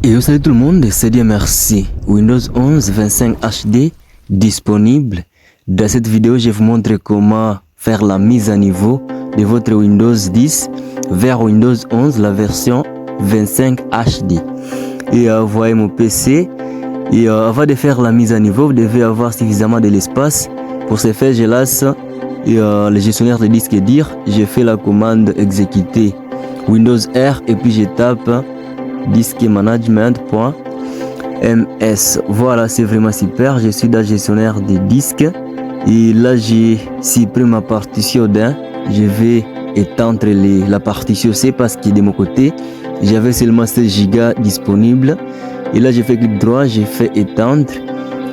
Et salut tout le monde, c'est Dieu merci. Windows 11 25 HD disponible. Dans cette vidéo, je vais vous montrer comment faire la mise à niveau de votre Windows 10 vers Windows 11, la version 25 HD. Et voyez mon PC. Et avant de faire la mise à niveau, vous devez avoir suffisamment de l'espace. Pour ce faire, je laisse le gestionnaire de disque dire. Je fais la commande exécuter Windows R et puis je tape disque management.ms. Voilà, c'est vraiment super. Je suis dans le gestionnaire des disques et là j'ai supprimé ma partition d'un. Je vais étendre la partition C parce que de mon côté j'avais seulement 16 Go disponible. Et là j'ai fait clic droit, j'ai fait étendre.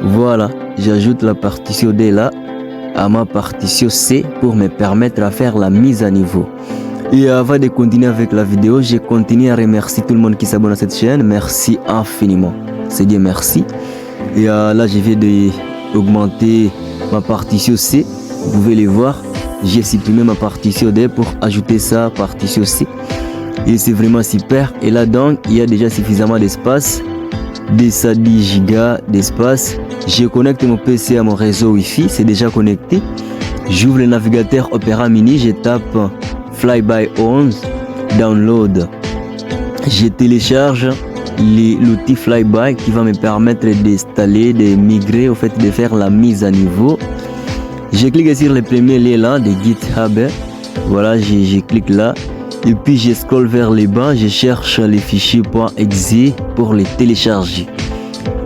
Voilà, j'ajoute la partition D là à ma partition C pour me permettre à faire la mise à niveau. Et avant de continuer avec la vidéo, je continue à remercier tout le monde qui s'abonne à cette chaîne. Merci infiniment. C'est Dieu merci. Et là, je viens d'augmenter ma partition C. Vous pouvez le voir. J'ai supprimé ma partition D pour ajouter ça partition C. Et c'est vraiment super. Et là, donc, il y a déjà suffisamment d'espace. 10 Go d'espace. Je connecte mon PC à mon réseau Wi-Fi. C'est déjà connecté. J'ouvre le navigateur Opera Mini. Je tape Flyby 11 download. Je télécharge l'outil Flyby qui va me permettre d'installer, de migrer, au fait de faire la mise à niveau. Je clique sur le premier lien là de GitHub. Voilà, je clique là et puis je scrolle vers le bas. Je cherche les fichiers .exe pour les télécharger.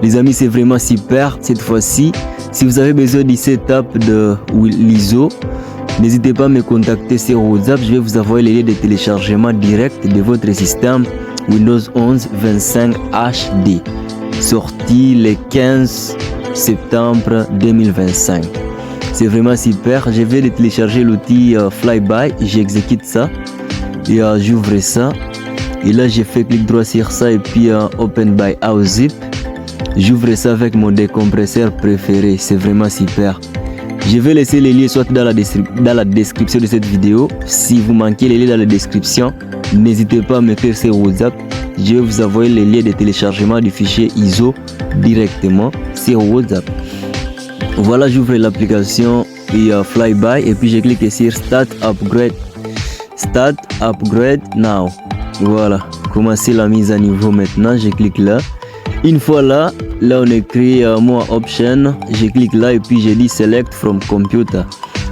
Les amis, c'est vraiment super cette fois-ci. Si vous avez besoin du setup de l'ISO, n'hésitez pas à me contacter sur WhatsApp, je vais vous envoyer les liens de téléchargement direct de votre système Windows 11 25 HD, sorti le 15 septembre 2025. C'est vraiment super, je vais télécharger l'outil Flyby, j'exécute ça et j'ouvre ça. Et là, j'ai fait clic droit sur ça et puis Open by Zip. J'ouvre ça avec mon décompresseur préféré, c'est vraiment super. Je vais laisser les liens soit dans la description de cette vidéo. Si vous manquez les liens dans la description, n'hésitez pas à m'écrire sur WhatsApp. Je vais vous envoyer les liens de téléchargement du fichier ISO directement sur WhatsApp. Voilà, j'ouvre l'application Flyby et puis je clique sur Start Upgrade. Start Upgrade Now. Voilà, commencer la mise à niveau maintenant. Je clique là. Une fois là on écrit More Option, je clique là et puis je dis Select from Computer.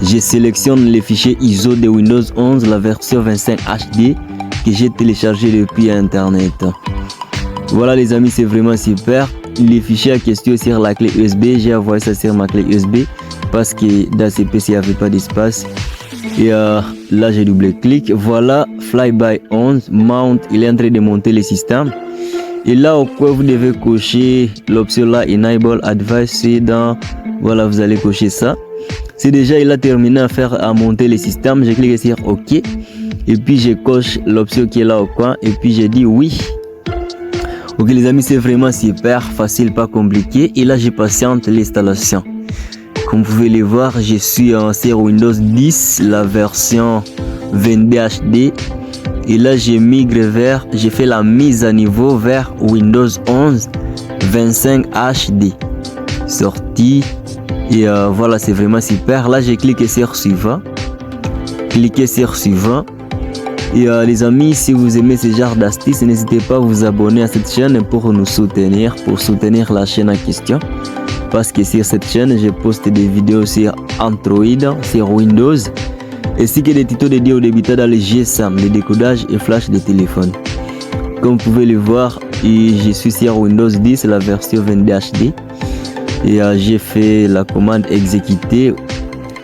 Je sélectionne les fichiers ISO de Windows 11, la version 25 HD que j'ai téléchargé depuis Internet. Voilà les amis, c'est vraiment super. Les fichiers à question sur la clé USB, j'ai envoyé ça sur ma clé USB parce que dans ce PC il n'y avait pas d'espace. Et là j'ai double-clic. Voilà, Flyby 11 Mount, il est en train de monter le système. Et là au coin vous devez cocher l'option là Enable Advice dans, voilà, vous allez cocher ça. C'est déjà il a terminé à monter le système. Je clique sur OK et puis je coche l'option qui est là au coin et puis je dis oui. Ok les amis, c'est vraiment super facile, pas compliqué. Et là je patiente l'installation. Comme vous pouvez le voir, je suis sur Windows 10, la version 22 HD. Et là j'ai fait la mise à niveau vers Windows 11 25 HD sorti. Et voilà, c'est vraiment super. Là j'ai cliqué sur suivant. Cliquez sur suivant. Et les amis, si vous aimez ce genre d'astuces, n'hésitez pas à vous abonner à cette chaîne pour nous soutenir, pour soutenir la chaîne en question. Parce que sur cette chaîne, je poste des vidéos sur Android, sur Windows, ainsi que des tutos dédiés aux débutants dans les GSM, les décodages et flash des téléphones. Comme vous pouvez le voir, je suis sur Windows 10, la version 22 HD. Et j'ai fait la commande exécuter,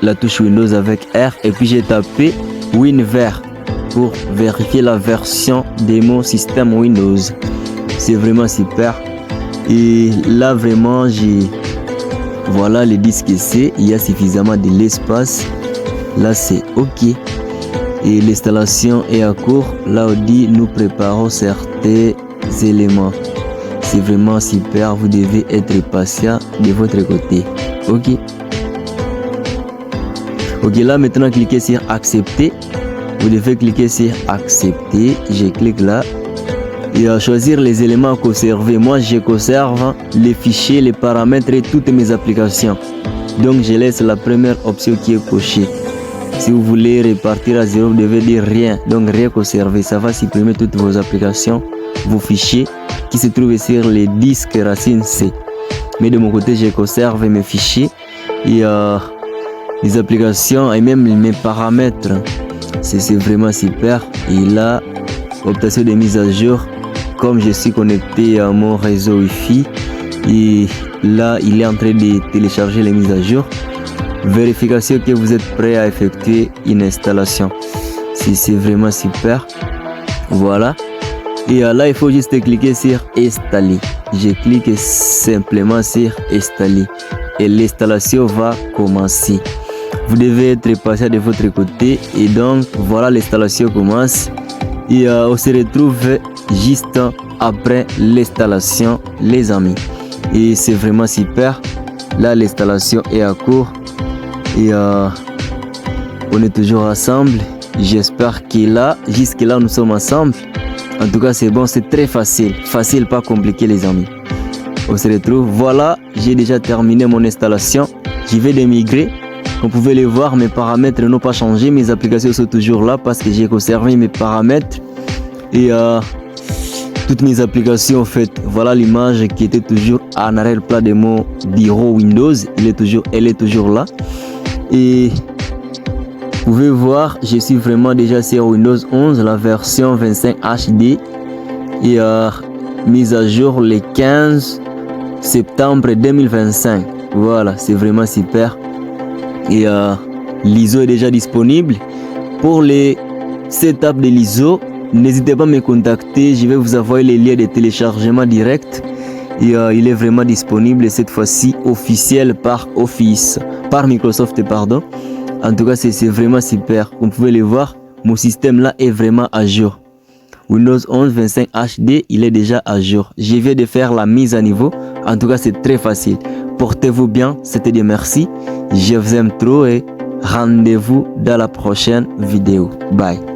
la touche Windows avec R. Et puis j'ai tapé WinVer pour vérifier la version de mon système Windows. C'est vraiment super. Et là vraiment, voilà le disque C, il y a suffisamment de l'espace. Là c'est OK et l'installation est à court. Là on dit nous préparons certains éléments. C'est vraiment super, vous devez être patient de votre côté. OK, là maintenant cliquez sur accepter. Vous devez cliquer sur accepter. Je clique là et à choisir les éléments à conserver. Moi, je conserve les fichiers, les paramètres et toutes mes applications. Donc, je laisse la première option qui est cochée. Si vous voulez repartir à zéro, vous devez dire rien. Donc, rien conserver. Ça va supprimer toutes vos applications, vos fichiers qui se trouvent sur les disques racine C. Mais de mon côté, je conserve mes fichiers et les applications et même mes paramètres. C'est vraiment super. Et là, optation de mise à jour. Comme je suis connecté à mon réseau Wi-Fi, et là, il est en train de télécharger les mises à jour. Vérification que vous êtes prêt à effectuer une installation. C'est vraiment super. Voilà. Et là, il faut juste cliquer sur installer. Je clique simplement sur installer et l'installation va commencer. Vous devez être patient de votre côté et donc voilà, l'installation commence et on se retrouve juste après l'installation, les amis. Et c'est vraiment super. Là, l'installation est à court et on est toujours ensemble. J'espère que là, jusque là, nous sommes ensemble. En tout cas, c'est bon, c'est très facile. Facile, pas compliqué, les amis. On se retrouve. Voilà, j'ai déjà terminé mon installation. Je vais démigrer. Vous pouvez le voir, mes paramètres n'ont pas changé. Mes applications sont toujours là parce que j'ai conservé mes paramètres. Et toutes mes applications, en fait, voilà l'image qui était toujours en arrière-plan de mon bureau Windows. Elle est toujours là. Et vous pouvez voir, je suis vraiment déjà sur Windows 11, la version 25 HD et mise à jour le 15 septembre 2025. Voilà, c'est vraiment super. Et l'ISO est déjà disponible. Pour les setups de l'ISO, n'hésitez pas à me contacter. Je vais vous envoyer les liens de téléchargement direct. Et il est vraiment disponible cette fois-ci officiel par Microsoft, pardon. En tout cas, c'est vraiment super. Vous pouvez le voir, mon système là est vraiment à jour. Windows 11 25 HD, il est déjà à jour. Je viens de faire la mise à niveau. En tout cas, c'est très facile. Portez-vous bien, c'était des merci. Je vous aime trop et rendez-vous dans la prochaine vidéo. Bye.